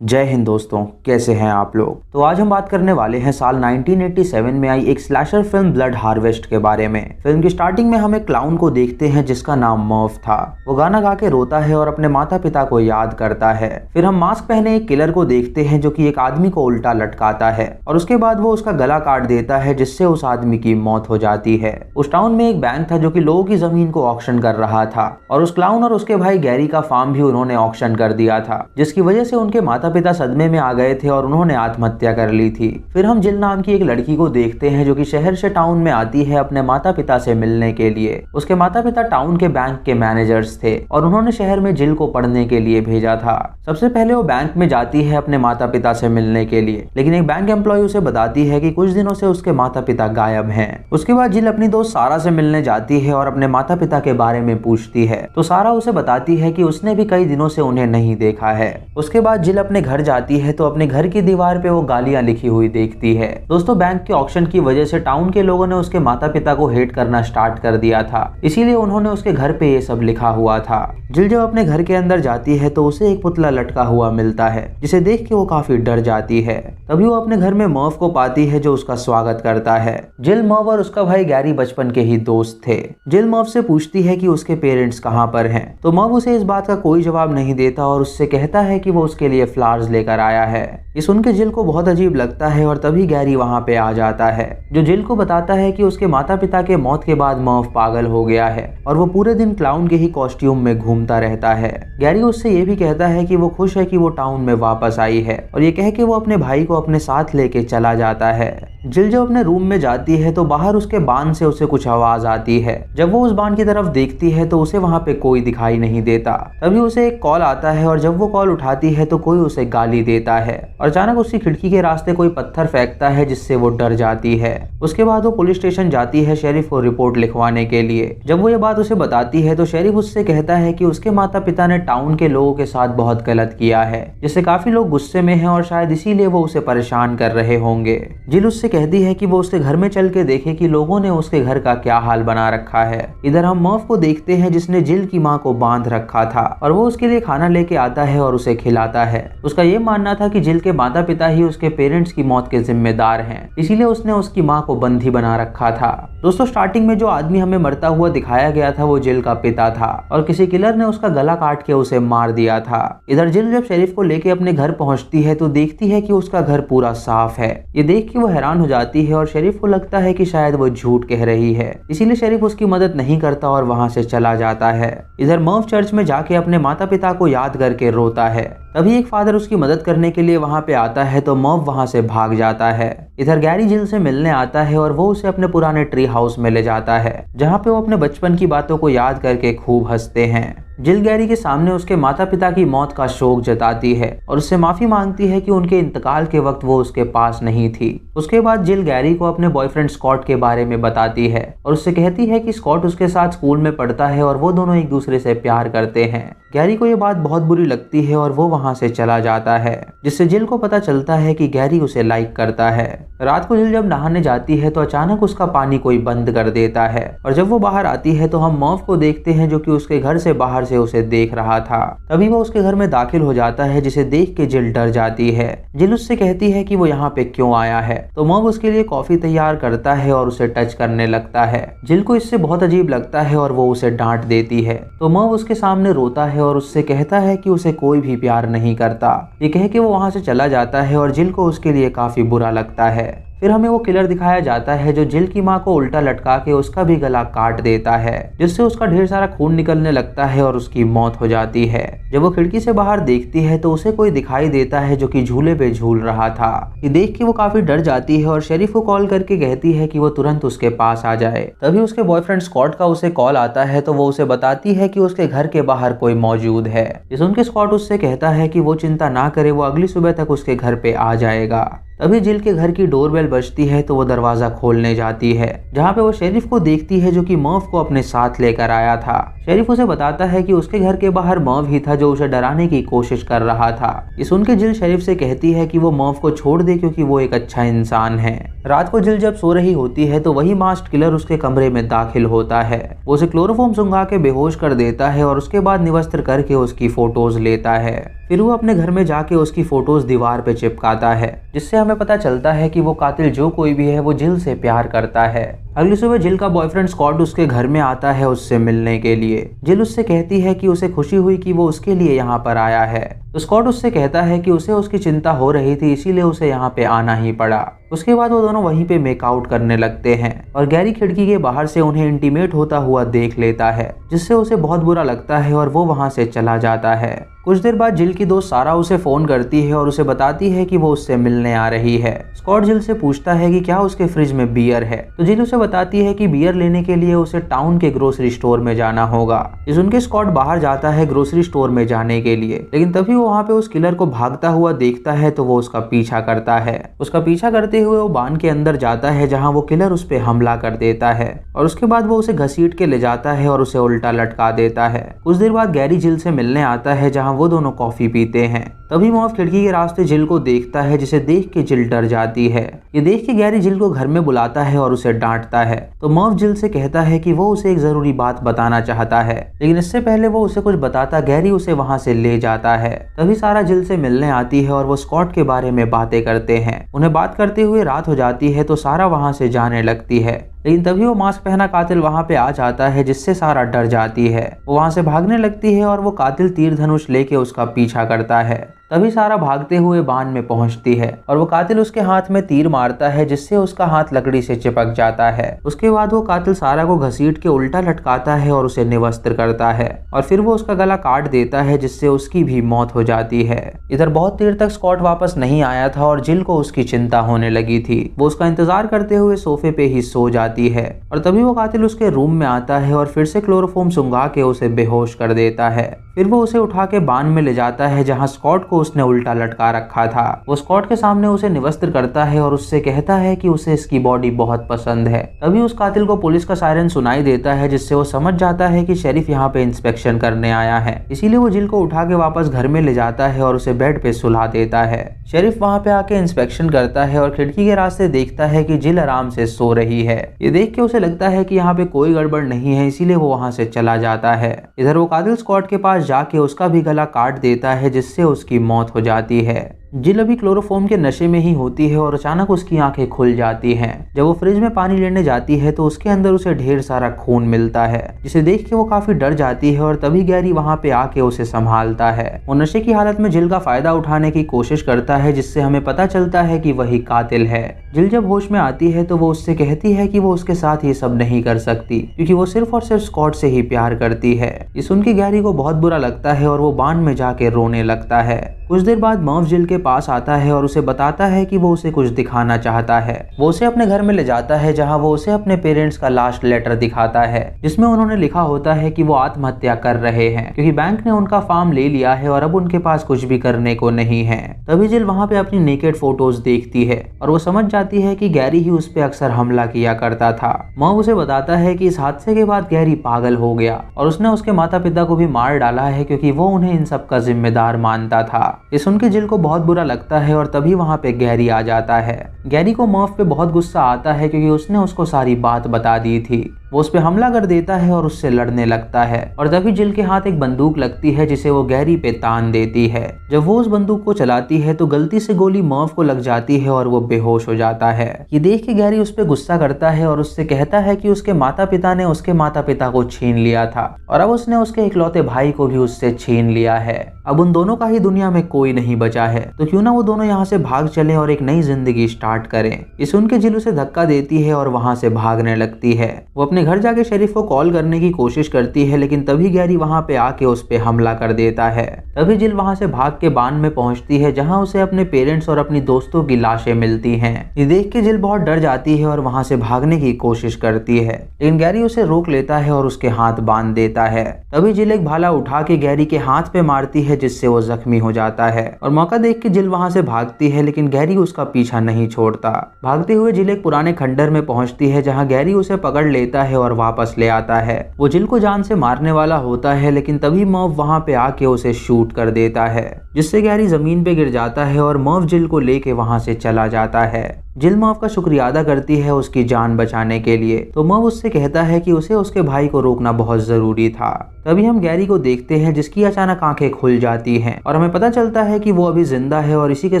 जय हिंद दोस्तों, कैसे हैं आप लोग। तो आज हम बात करने वाले हैं साल 1987 में आई एक स्लैशर फिल्म ब्लड हार्वेस्ट के बारे में। फिल्म की स्टार्टिंग में हम एक क्लाउन को देखते हैं जिसका नाम मर्फ था। वो गाना गा के रोता है और अपने माता पिता को याद करता है। फिर हम मास्क पहने एक किलर को देखते हैं जो कि एक आदमी को उल्टा लटकाता है और उसके बाद वो उसका गला काट देता है जिससे उस आदमी की मौत हो जाती है। उस टाउन में एक बैंक था जो कि लोगों की जमीन को ऑक्शन कर रहा था और उस क्लाउन और उसके भाई गैरी का फार्म भी उन्होंने ऑक्शन कर दिया था, जिसकी वजह से उनके माता पिता सदमे में आ गए थे और उन्होंने आत्महत्या कर ली थी। फिर हम जिल नाम की एक लड़की को देखते हैं जो कि शहर से टाउन में आती है अपने माता पिता से मिलने के लिए। उसके माता पिता टाउन के बैंक के मैनेजर्स थे और उन्होंने शहर में जिल को पढ़ने के लिए भेजा था। सबसे पहले वो बैंक में जाती है अपने माता पिता से मिलने के लिए, लेकिन एक बैंक एम्प्लॉय उसे बताती है कि कुछ दिनों से उसके माता पिता गायब हैं। उसके बाद जिल अपनी दोस्त सारा से मिलने जाती है और अपने माता पिता के बारे में पूछती है, तो सारा उसे बताती है कि उसने भी कई दिनों से उन्हें नहीं देखा है। उसके बाद जिल अपने घर जाती है तो अपने घर की दीवार पे वो गालियां लिखी हुई देखती है। दोस्तों, बैंक के ऑक्शन की वजह से टाउन के लोगों ने उसके माता पिता को हेट करना स्टार्ट कर दिया था, इसीलिए उन्होंने उसके घर पे ये सब लिखा हुआ था। जिल जब अपने घर के अंदर जाती है तो उसे एक पुतला लटका हुआ मिलता है जिसे देख के वो काफी डर जाती है। तभी वो अपने घर में मर्फ को पाती है जो उसका स्वागत करता है। जिल, मर्फ और उसका भाई गैरी बचपन के ही दोस्त थे। जिल मर्फ से पूछती है कि उसके पेरेंट्स कहाँ पर हैं, तो मर्फ उसे इस बात का कोई जवाब नहीं देता और उससे कहता है कि वो उसके लिए फ्लावर्स लेकर आया है। ये सुन के जिल को बहुत अजीब लगता है और तभी गैरी वहाँ पे आ जाता है जो जिल को बताता है कि उसके माता पिता के मौत के बाद मर्फ पागल हो गया है और वो पूरे दिन क्लाउन के ही कॉस्ट्यूम में घूमता रहता है। गैरी उससे ये भी कहता है कि वो खुश है कि वो टाउन में वापस आई है और ये कह के वो अपने भाई को अपने साथ लेके चला जाता है। जिल जब अपने रूम में जाती है तो बाहर उसके बांध से उसे कुछ आवाज आती है। जब वो उस बांध की तरफ देखती है तो उसे वहाँ पे कोई दिखाई नहीं देता। तभी उसे एक कॉल आता है और जब वो कॉल उठाती है तो कोई उसे गाली देता है और अचानक उसकी खिड़की के रास्ते कोई पत्थर फेंकता है जिससे वो डर जाती है। उसके बाद वो पुलिस स्टेशन जाती है शेरिफ को रिपोर्ट लिखवाने के लिए। जब वो ये बात उसे बताती है तो शेरिफ उससे कहता है कि उसके माता पिता ने टाउन के लोगों के साथ बहुत गलत किया है, जिससे काफी लोग गुस्से में हैं और शायद इसीलिए वो उसे परेशान कर रहे होंगे। जिल उससे कहती है कि वो उसके घर में चल के देखे कि लोगों ने उसके घर का क्या हाल बना रखा है। इधर हम मर्फ को देखते हैं जिसने जिल की माँ को बांध रखा था और वो उसके लिए खाना लेके आता है और उसे खिलाता है। उसका ये मानना था कि जिल के माता पिता ही उसके पेरेंट्स की मौत के जिम्मेदार हैं, इसीलिए उसने उसकी माँ को बंदी बना रखा था। दोस्तों, स्टार्टिंग में जो आदमी हमें मरता हुआ दिखाया गया था वो जिल का पिता था और किसी किलर ने उसका गला काट के उसे मार दिया था। इधर जिल जब शेरिफ को लेके अपने घर पहुंचती है तो देखती है कि उसका घर पूरा साफ है। ये देख के वो हैरान हो जाती है और शेरिफ को लगता है कि शायद वो झूठ कह रही है, इसीलिए शेरिफ उसकी मदद नहीं करता और वहां से चला जाता है। इधर मर्फ चर्च में जाके अपने माता पिता को याद करके रोता है। तभी एक फादर उसकी मदद करने के लिए वहां पे आता है तो मर्फ वहां से भाग जाता है। इधर गैरी जिल से मिलने आता है और वो उसे अपने पुराने ट्री हाउस में ले जाता है जहाँ पे वो अपने बचपन की बातों को याद करके खूब हंसते हैं। जिल गैरी के सामने उसके माता पिता की मौत का शोक जताती है और उससे माफी मांगती है कि उनके इंतकाल के वक्त वो उसके पास नहीं थी। उसके बाद जिल गैरी को अपने बॉयफ्रेंड स्कॉट के बारे में बताती है और उससे कहती है कि स्कॉट उसके साथ स्कूल में पढ़ता है और वो दोनों एक दूसरे से प्यार करते हैं। गैरी को ये बात बहुत बुरी लगती है और वो वहां से चला जाता है, जिससे जिल को पता चलता है कि गैरी उसे लाइक करता है। रात को जिल जब नहाने जाती है तो अचानक उसका पानी कोई बंद कर देता है और जब वो बाहर आती है तो हम मर्फ को देखते हैं जो कि उसके घर से बाहर से उसे देख रहा था। तभी वो उसके घर में दाखिल हो जाता है जिसे देख के जिल डर जाती है। जिल उससे कहती है कि वो यहाँ पे क्यों आया है, तो मर्फ उसके लिए कॉफी तैयार करता है और उसे टच करने लगता है। जिल को इससे बहुत अजीब लगता है और वो उसे डांट देती है, तो मर्फ उसके सामने रोता है और उससे कहता है कि उसे कोई भी प्यार नहीं करता। ये कह के वो वहां से चला जाता है और जिल को उसके लिए काफी बुरा लगता है। फिर हमें वो किलर दिखाया जाता है जो जिल की माँ को उल्टा लटका के उसका भी गला काट देता है, जिससे उसका ढेर सारा खून निकलने लगता है और उसकी मौत हो जाती है। जब वो खिड़की से बाहर देखती है तो उसे कोई दिखाई देता है जो कि झूले पे झूल रहा था। ये देख के वो काफी डर जाती है और शेरिफ को कॉल करके कहती है कि वो तुरंत उसके पास आ जाए। तभी उसके बॉयफ्रेंड स्कॉट का उसे कॉल आता है तो वो उसे बताती है कि उसके घर के बाहर कोई मौजूद है। ये सुन के स्कॉट उससे कहता है कि वो चिंता ना करे, वो अगली सुबह तक उसके घर पे आ जाएगा। तभी जिल के घर की डोरबेल बजती है तो वो दरवाजा खोलने जाती है, जहाँ पे वो शेरिफ को देखती है जो कि मर्फ को अपने साथ लेकर आया था। शेरिफ उसे बताता है कि उसके घर के बाहर मर्व ही था जो उसे डराने की कोशिश कर रहा था। ये सुन के जिल शेरिफ से कहती है कि वो मर्व को छोड़ दे क्योंकि वो एक अच्छा इंसान है। रात को जिल जब सो रही होती है तो वही मास्क्ड किलर उसके कमरे में दाखिल होता है। वो उसे क्लोरोफॉर्म सुंघा के बेहोश कर देता है और उसके बाद निवस्त्र करके उसकी फोटोज लेता है। फिर वो अपने घर में जाके उसकी फोटोज दीवार पे चिपकाता है, जिससे हमें पता चलता है कि वो कातिल जो कोई भी है वो जिल से प्यार करता है। अगली सुबह जिल का बॉयफ्रेंड स्कॉट उसके घर में आता है उससे मिलने के लिए। जिल उससे कहती है कि उसे खुशी हुई कि वो उसके लिए यहाँ पर आया है, तो स्कॉट उससे कहता है कि उसे उसकी चिंता हो रही थी इसीलिए उसे यहाँ पे आना ही पड़ा। उसके बाद वो दोनों वहीं पे मेकआउट करने लगते हैं और गैरी खिड़की के बाहर से उन्हें इंटीमेट होता हुआ देख लेता है, जिससे उसे बहुत बुरा लगता है और वो वहां से चला जाता है। कुछ देर बाद जिल की दोस्त सारा उसे फोन करती है और उसे बताती है कि वो उससे मिलने आ रही है। स्कॉट जिल से पूछता है कि क्या उसके फ्रिज में बियर है, तो जिल उसे बताती है कि बियर लेने के लिए उसे टाउन के ग्रोसरी स्टोर में जाना होगा। ये सुनकर स्कॉट बाहर जाता है ग्रोसरी स्टोर में जाने के लिए, लेकिन तभी वो वहाँ पे उस किलर को भागता हुआ देखता है तो वो उसका पीछा करता है। उसका पीछा करते हुए वो बांध के अंदर जाता है जहाँ वो किलर उस पे हमला कर देता है और उसके बाद वो उसे घसीट के ले जाता है और उसे उल्टा लटका देता है। कुछ देर बाद गैरी जिल से मिलने आता है जहाँ वो दोनों कॉफी पीते हैं। तभी मर्व खिड़की के रास्ते जिल को देखता है, जिसे देख के जिल डर जाती है। ये देख के गैरी जिल को घर में बुलाता है और उसे डांटता है, तो मर्व जिल से कहता है कि वो उसे एक जरूरी बात बताना चाहता है, लेकिन इससे पहले वो उसे कुछ बताता गैरी उसे वहां से ले जाता है। तभी सारा जिल से मिलने आती है और वो स्कॉट के बारे में बातें करते हैं। उन्हें बात करते हुए रात हो जाती है तो सारा वहां से जाने लगती है, लेकिन तभी वो मास्क पहना कातिल वहां पे आ जाता है, जिससे सारा डर जाती है। वो वहां से भागने लगती है और वो कातिल तीर धनुष लेके उसका पीछा करता है। तभी सारा भागते हुए बांध में पहुंचती है और वो कातिल उसके हाथ में तीर मारता है, जिससे उसका हाथ लकड़ी से चिपक जाता है। उसके बाद वो कातिल सारा को घसीट के उल्टा लटकाता है और उसे निवस्त्र करता है और फिर वो उसका गला काट देता है, जिससे उसकी भी मौत हो जाती है। इधर बहुत देर तक स्कॉट वापस नहीं आया था और जिल को उसकी चिंता होने लगी थी। वो उसका इंतजार करते हुए सोफे पे ही सो जाती है और तभी वो कातिल उसके रूम में आता है और फिर से क्लोरोफॉर्म सुंघा के उसे बेहोश कर देता है। फिर वो उसे उठा के बांध में ले जाता है जहाँ स्कॉट को उसने उल्टा लटका रखा था। वो स्कॉट के सामने उसे निवस्त्र करता है और उससे कहता है कि उसे इसकी बॉडी बहुत पसंद है। तभी उस कातिल को पुलिस का सायरन सुनाई देता है, जिससे वो समझ जाता है कि शेरिफ यहाँ पे इंस्पेक्शन करने आया है। इसीलिए वो जिल को उठा के वापस घर में ले जाता है और उसे बेड पे सुला देता है। शेरिफ वहाँ पे आके इंस्पेक्शन करता है और खिड़की के रास्ते देखता है कि जिल आराम से सो रही है। ये देख के उसे लगता है कि यहाँ पे कोई गड़बड़ नहीं है, इसीलिए वो वहाँ से चला जाता है। इधर वो कातिल स्कॉट के पास जाके उसका भी गला काट देता है, जिससे उसकी मौत हो जाती है। जिल अभी क्लोरोफॉर्म के नशे में ही होती है और अचानक उसकी आंखें खुल जाती हैं। जब वो फ्रिज में पानी लेने जाती है तो उसके अंदर उसे ढेर सारा खून मिलता है, जिसे देख के वो काफी डर जाती है और तभी गैरी वहाँ पे आके उसे संभालता है। वो नशे की हालत में जिल का फायदा उठाने की कोशिश करता है, जिससे हमें पता चलता है कि वही कातिल है। जिल जब होश में आती है तो वो उससे कहती है कि वो उसके साथ ये सब नहीं कर सकती, क्योंकि वो सिर्फ और सिर्फ स्कॉट से ही प्यार करती है। ये सुन के गैरी को बहुत बुरा लगता है और वो बांध में जाके रोने लगता है। कुछ देर बाद मर्व जिल के पास आता है और उसे बताता है कि वो उसे कुछ दिखाना चाहता है। वो उसे अपने घर में ले जाता है जहां वो उसे अपने पेरेंट्स का लास्ट लेटर दिखाता है, जिसमें उन्होंने लिखा होता है कि वो आत्महत्या कर रहे हैं क्योंकि बैंक ने उनका फार्म ले लिया है और अब उनके पास कुछ भी करने को नहीं है। तभी जिल वहां पे अपनी नेकेड फोटोज देखती है और वो समझ जाती है कि गैरी ही उस पे अक्सर हमला किया करता था। मर्व उसे बताता है कि इस हादसे के बाद गैरी पागल हो गया और उसने उसके माता पिता को भी मार डाला है, क्योंकि वो उन्हें इन सब का जिम्मेदार मानता था। ये सुन के जिल को बहुत बुरा लगता है और तभी वहाँ पे गैरी आ जाता है। गैरी को मर्व पे बहुत गुस्सा आता है क्योंकि उसने उसको सारी बात बता दी थी। वो उस पे हमला कर देता है और उससे लड़ने लगता है और तभी जिल के हाथ एक बंदूक लगती है, जिसे वो गैरी पे तान देती है। जब वो उस बंदूक को चलाती है तो गलती से गोली मर्व को लग जाती है और वो बेहोश हो जाता है। ये देख के गैरी उस पे गुस्सा करता है और उससे कहता है कि उसके माता पिता ने उसके माता पिता को छीन लिया था और अब उसने उसके इकलौते भाई को भी उससे छीन लिया है। अब उन दोनों का ही दुनिया में कोई नहीं बचा है, तो क्यों ना वो दोनों यहाँ से भाग चले और एक नई जिंदगी स्टार्ट करें। ये सुन के जिल उसे धक्का देती है और वहां से भागने लगती है। वो अपने घर जाके शेरिफ को कॉल करने की कोशिश करती है, लेकिन तभी गैरी वहां पे आके उस पे हमला कर देता है। तभी जिल वहां से भाग के बांध में पहुंचती है जहां उसे अपने पेरेंट्स और अपनी दोस्तों की लाशें मिलती हैं। ये देख के जिल बहुत डर जाती है और वहां से भागने की कोशिश करती है, लेकिन गैरी उसे रोक लेता है और उसके हाथ बांध देता है। तभी जिल एक भाला उठा के गैरी के हाथ पे मारती है, जिससे वो जख्मी हो जाता है और मौका देख के जिल वहां से भागती है, लेकिन गैरी उसका पीछा नहीं छोड़ता। भागते हुए जिल एक पुराने खंडर में पहुंचती है जहां गैरी उसे पकड़ लेता है और वापस ले आता है। वो जिल को जान से मारने वाला होता है, लेकिन तभी मर्व वहाँ पे आके उसे शूट कर देता है, जिससे गैरी जमीन पे गिर जाता है और मर्व जिल को लेके वहाँ से चला जाता है। जिल मर्व का शुक्रिया अदा करती है उसकी जान बचाने के लिए, तो मर्व उससे कहता है कि उसे उसके भाई को रोकना बहुत जरूरी था। तभी हम गैरी को देखते हैं जिसकी अचानक आंखें खुल जाती हैं और हमें पता चलता है कि वो अभी जिंदा है, और इसी के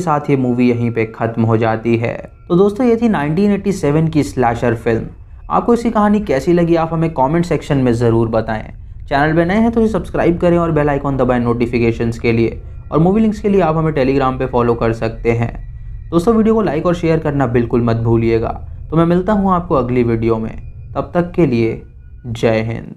साथ ये मूवी यहीं पे खत्म हो जाती है। तो दोस्तों ये थी 1987 की स्लैशर फिल्म। आपको इसकी कहानी कैसी लगी आप हमें कमेंट सेक्शन में ज़रूर बताएं। चैनल पे नए हैं तो इसे सब्सक्राइब करें और बेल आइकॉन दबाएं नोटिफिकेशंस के लिए, और मूवी लिंक्स के लिए आप हमें टेलीग्राम पे फॉलो कर सकते हैं। दोस्तों वीडियो को लाइक और शेयर करना बिल्कुल मत भूलिएगा। तो मैं मिलता हूँ आपको अगली वीडियो में, तब तक के लिए जय हिंद।